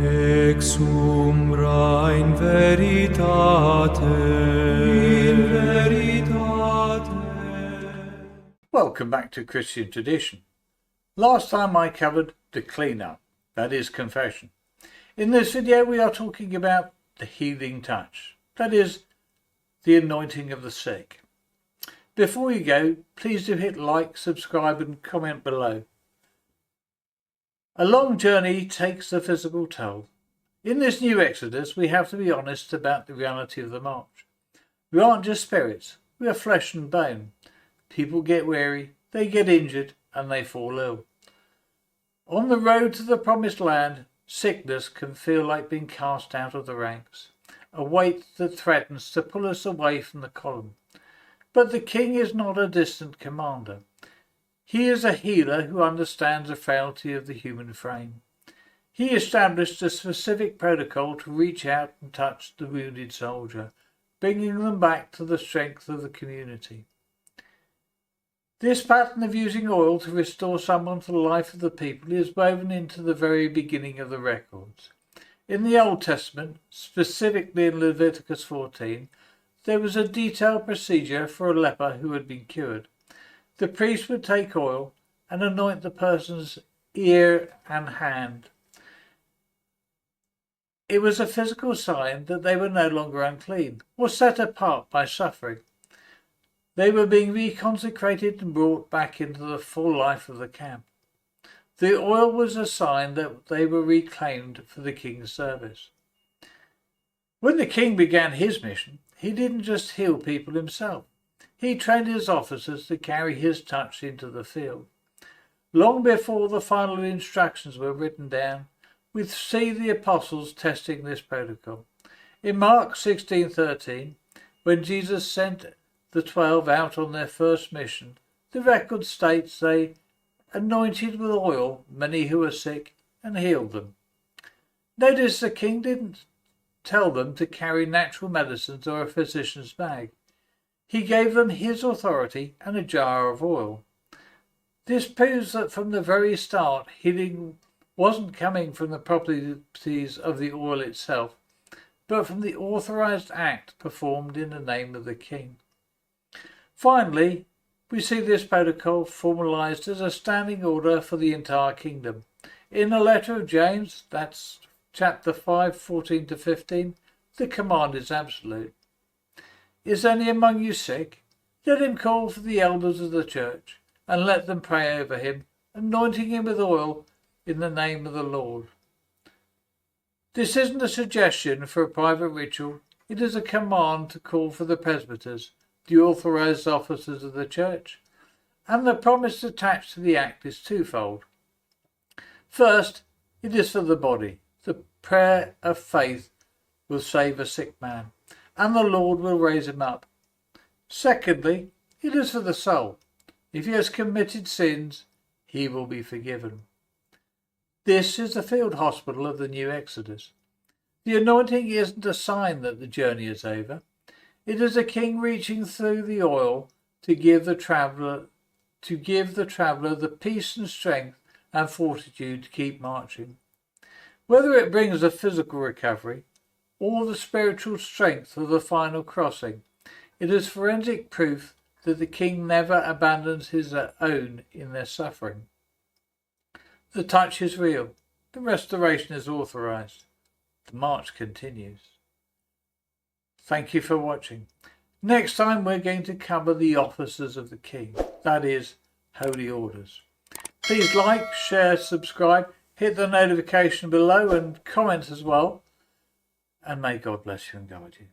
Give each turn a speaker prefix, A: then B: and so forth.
A: Exumbra in veritate. In veritate.
B: Welcome back to Christian Tradition. Last time I covered the clean-up, that is confession. In this video we are talking about the healing touch, that is the anointing of the sick. Before you go, please do hit like, subscribe and comment below. A long journey takes a physical toll. In this new Exodus, we have to be honest about the reality of the march. We aren't just spirits, we are flesh and bone. People get weary, they get injured, and they fall ill. On the road to the promised land, sickness can feel like being cast out of the ranks, a weight that threatens to pull us away from the column. But the king is not a distant commander. He is a healer who understands the frailty of the human frame. He established a specific protocol to reach out and touch the wounded soldier, bringing them back to the strength of the community. This pattern of using oil to restore someone to the life of the people is woven into the very beginning of the records. In the Old Testament, specifically in Leviticus 14, there was a detailed procedure for a leper who had been cured. The priest would take oil and anoint the person's ear and hand. It was a physical sign that they were no longer unclean or set apart by suffering. They were being reconsecrated and brought back into the full life of the camp. The oil was a sign that they were reclaimed for the king's service. When the king began his mission, he didn't just heal people himself. He trained his officers to carry his touch into the field. Long before the final instructions were written down, we see the apostles testing this protocol. In Mark 16:13, when Jesus sent the 12 out on their first mission, the record states they anointed with oil many who were sick and healed them. Notice the king didn't tell them to carry natural medicines or a physician's bag. He gave them his authority and a jar of oil. This proves that from the very start, healing wasn't coming from the properties of the oil itself, but from the authorised act performed in the name of the king. Finally, we see this protocol formalised as a standing order for the entire kingdom. In the letter of James, that's chapter 5, 14-15, the command is absolute. Is any among you sick? Let him call for the elders of the church, and let them pray over him, anointing him with oil in the name of the Lord. This isn't a suggestion for a private ritual. It is a command to call for the presbyters, the authorised officers of the church, and the promise attached to the act is twofold. First, it is for the body. The prayer of faith will save a sick man, and the Lord will raise him up. Secondly, it is for the soul. If he has committed sins, he will be forgiven. This is the field hospital of the new Exodus. The anointing isn't a sign that the journey is over. It is a king reaching through the oil to give the traveller the peace and strength and fortitude to keep marching. Whether it brings a physical recovery or the spiritual strength of the final crossing, it is forensic proof that the king never abandons his own in their suffering. The touch is real. The restoration is authorised. The march continues. Thank you for watching. Next time we're going to cover the officers of the king, that is, holy orders. Please like, share, subscribe, hit the notification below and comment as well. And may God bless you and guide you.